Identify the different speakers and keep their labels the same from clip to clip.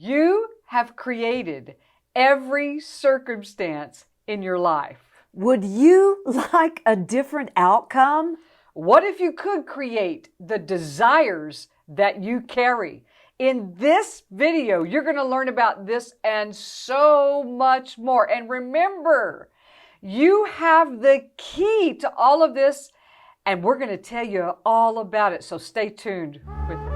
Speaker 1: You have created every circumstance in your life.
Speaker 2: Would you like a different outcome?
Speaker 1: What if you could create the desires that you carry? In this video, you're going to learn about this and so much more. And remember, you have the key to all of this, and we're going to tell you all about it. So stay tuned with me.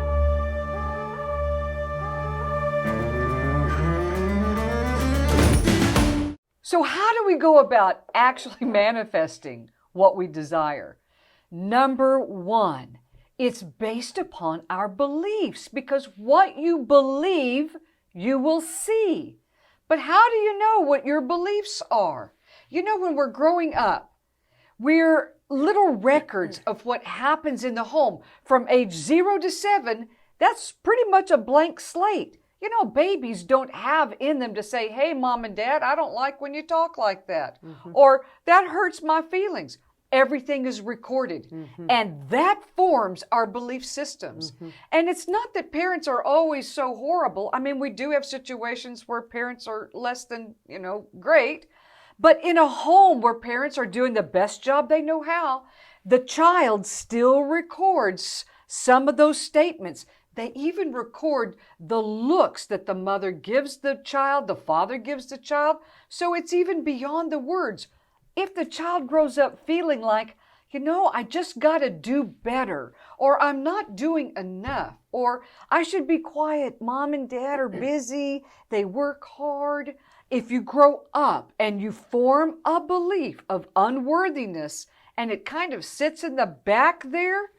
Speaker 1: So how do we go about actually manifesting what we desire? Number one, it's based upon our beliefs, because what you believe, you will see. But how do you know what your beliefs are? You know, when we're growing up, we're little records of what happens in the home. From age 0 to 7, that's pretty much a blank slate. You know, babies don't have in them to say, hey, mom and dad, I don't like when you talk like that. Or that hurts my feelings. Everything is recorded. And that forms our belief systems. And it's not that parents are always so horrible. I mean, we do have situations where parents are less than, great. But in a home where parents are doing the best job they know how, the child still records some of those statements. They even record the looks that the mother gives the child, the father gives the child. So it's even beyond the words. If the child grows up feeling like, I just got to do better, or I'm not doing enough, or I should be quiet, mom and dad are busy, they work hard. If you grow up and you form a belief of unworthiness and it kind of sits in the back there,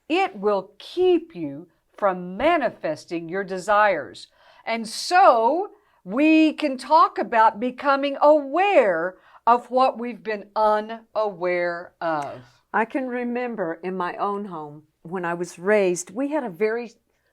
Speaker 1: it will keep you from manifesting your desires. And so we can talk about becoming aware of what we've been unaware of.
Speaker 2: I can remember in my own home, when I was raised, we had a very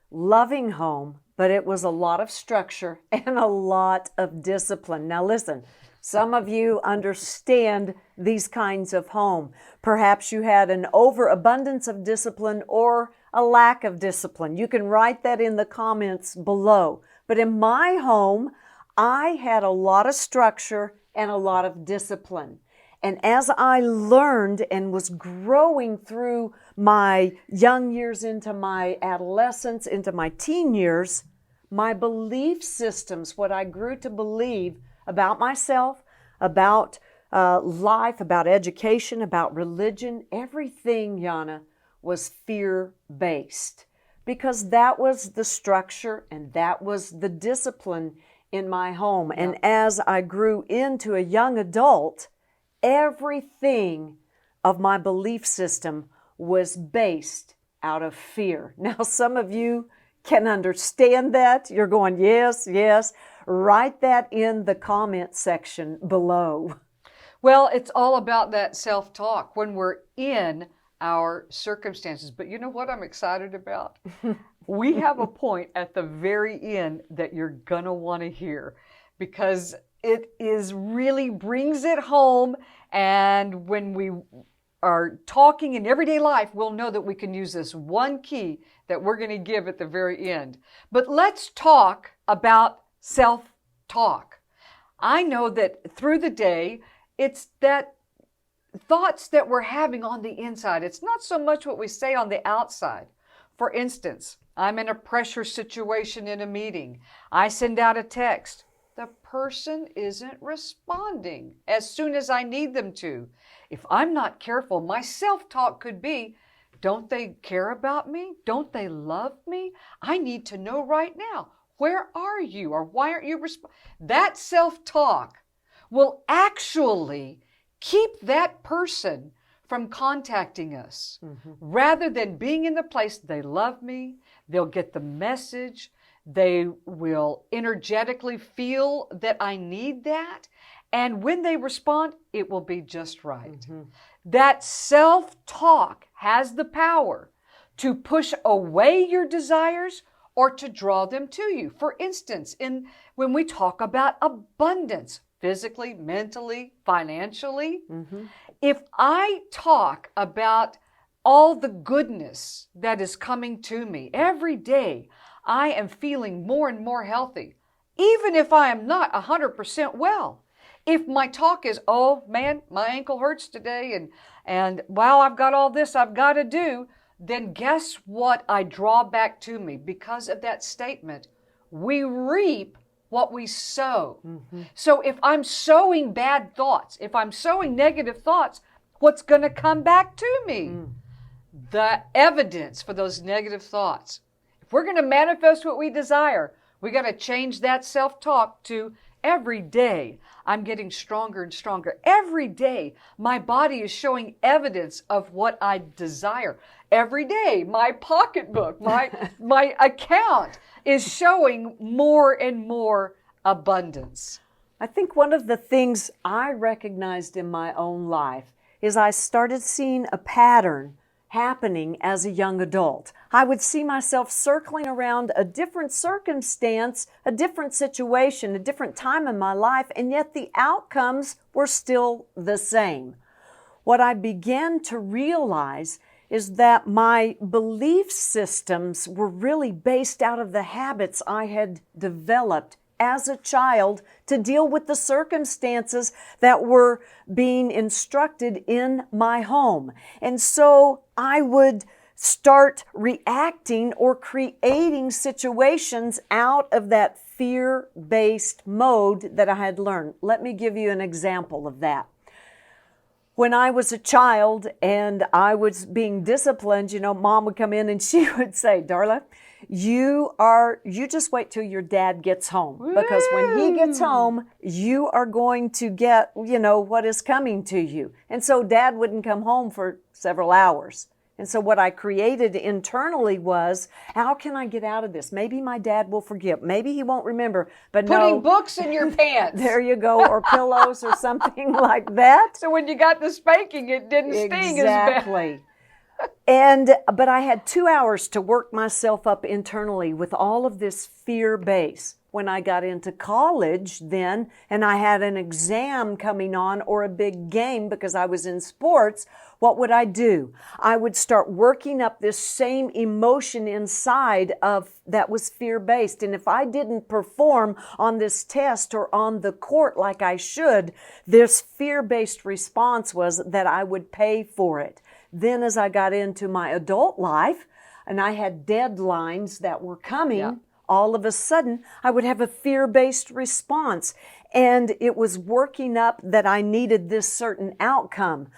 Speaker 2: loving home, but it was a lot of structure and a lot of discipline. Now listen, some of you understand these kinds of home. Perhaps you had an overabundance of discipline or a lack of discipline. You can write that in the comments below. But in my home, I had a lot of structure and a lot of discipline. And as I learned and was growing through my young years into my adolescence, into my teen years, my belief systems, what I grew to believe about myself, about life, about education, about religion, everything, Yana, was fear-based. Because that was the structure and that was the discipline in my home. And as I grew into a young adult, everything of my belief system was based out of fear. Now, some of you can understand that. You're going, yes, yes. Write that in the comment section below.
Speaker 1: Well, it's all about that self-talk when we're in our circumstances. But you know what I'm excited about? We have a point at the very end that you're going to want to hear, because it really brings it home. And when we are talking in everyday life, we'll know that we can use this one key that we're going to give at the very end. But let's talk about self-talk. I know that through the day, it's that thoughts that we're having on the inside. It's not so much what we say on the outside. For instance, I'm in a pressure situation in a meeting. I send out a text. The person isn't responding as soon as I need them to. If I'm not careful, my self-talk could be, don't they care about me? Don't they love me? I need to know right now. Where are you? Or why aren't you responding? That self-talk will actually keep that person from contacting us. Rather than being in the place, they love me, they'll get the message, they will energetically feel that I need that. And when they respond, it will be just right. That self-talk has the power to push away your desires or to draw them to you. For instance, when we talk about abundance, physically, mentally, financially, if I talk about all the goodness that is coming to me every day, I am feeling more and more healthy. even if I am not 100% well. If my talk is, oh man, my ankle hurts today, and wow, I've got all this I've got to do, then guess what I draw back to me? Because of that statement, we reap what we sow. So if I'm sowing bad thoughts, if I'm sowing negative thoughts, what's going to come back to me? The evidence for those negative thoughts. If we're going to manifest what we desire, we got to change that self-talk to every day I'm getting stronger and stronger. Every day my body is showing evidence of what I desire. Every day my pocketbook, my account is showing more and more abundance.
Speaker 2: I think one of the things I recognized in my own life is I started seeing a pattern happening as a young adult. I would see myself circling around a different circumstance, a different situation, a different time in my life, and yet the outcomes were still the same. What I began to realize is that my belief systems were really based out of the habits I had developed as a child to deal with the circumstances that were being instructed in my home. And so I would start reacting or creating situations out of that fear-based mode that I had learned. Let me give you an example of that. When I was a child and I was being disciplined, Mom would come in and she would say, Darla, you just wait till your dad gets home, because when he gets home, you are going to get, what is coming to you. And so Dad wouldn't come home for several hours. And so what I created internally was, how can I get out of this? Maybe my dad will forgive. Maybe he won't remember. But
Speaker 1: Putting books in your pants.
Speaker 2: There you go, or pillows or something like that.
Speaker 1: So when you got the spanking, it didn't sting as bad.
Speaker 2: Exactly. But I had 2 hours to work myself up internally with all of this fear base. When I got into college then, and I had an exam coming on or a big game because I was in sports, what would I do? I would start working up this same emotion inside of that was fear-based. And if I didn't perform on this test or on the court like I should, this fear-based response was that I would pay for it. Then as I got into my adult life and I had deadlines that were coming, all of a sudden I would have a fear-based response. And it was working up that I needed this certain outcome.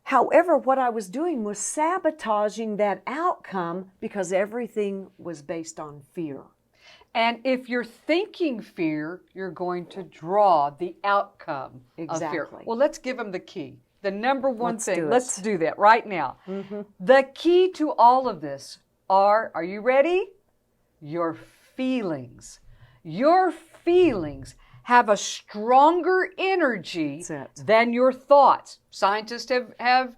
Speaker 2: However, what I was doing was sabotaging that outcome because everything was based on fear.
Speaker 1: And if you're thinking fear, you're going to draw the outcome of fear. Well, let's give them the key. The number one thing. Let's do that right now. The key to all of this are you ready? Your feelings. Your feelings have a stronger energy than your thoughts. Scientists have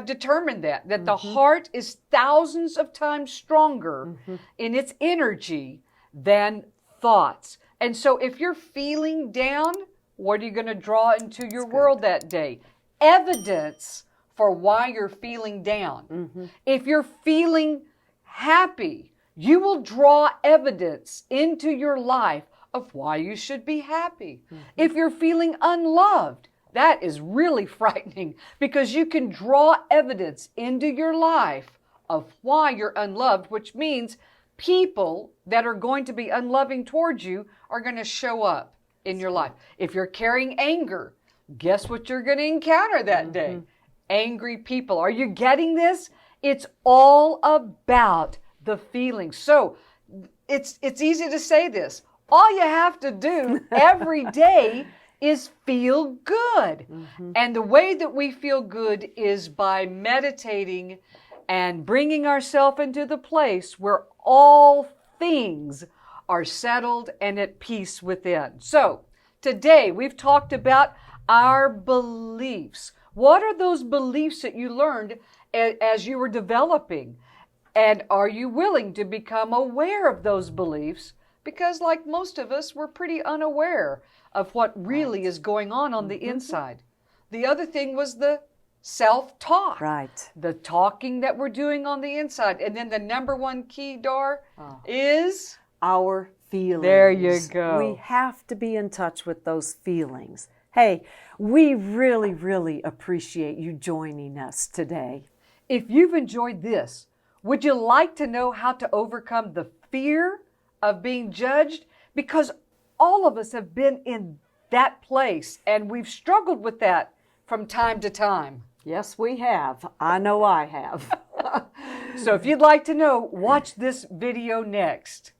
Speaker 1: determined that the heart is thousands of times stronger in its energy than thoughts. And so if you're feeling down, what are you going to draw into your world that day? Evidence for why you're feeling down. If you're feeling happy, you will draw evidence into your life of why you should be happy. If you're feeling unloved, that is really frightening, because you can draw evidence into your life of why you're unloved, which means people that are going to be unloving towards you are going to show up in your life. If you're carrying anger, guess what you're going to encounter that day? Angry people. Are you getting this? It's all about the feelings. So it's easy to say this. All you have to do every day is feel good. And the way that we feel good is by meditating and bringing ourselves into the place where all things are settled and at peace within. So today we've talked about our beliefs. What are those beliefs that you learned as you were developing? And are you willing to become aware of those beliefs? Because like most of us, we're pretty unaware of what really is going on the inside. The other thing was the self-talk.
Speaker 2: Right.
Speaker 1: The talking that we're doing on the inside. And then the number one key, Dar, is
Speaker 2: our feelings.
Speaker 1: There you go.
Speaker 2: We have to be in touch with those feelings. Hey, we really, really appreciate you joining us today.
Speaker 1: If you've enjoyed this, would you like to know how to overcome the fear of being judged? Because all of us have been in that place, and we've struggled with that from time to time.
Speaker 2: Yes, we have. I know I have.
Speaker 1: So if you'd like to know, watch this video next.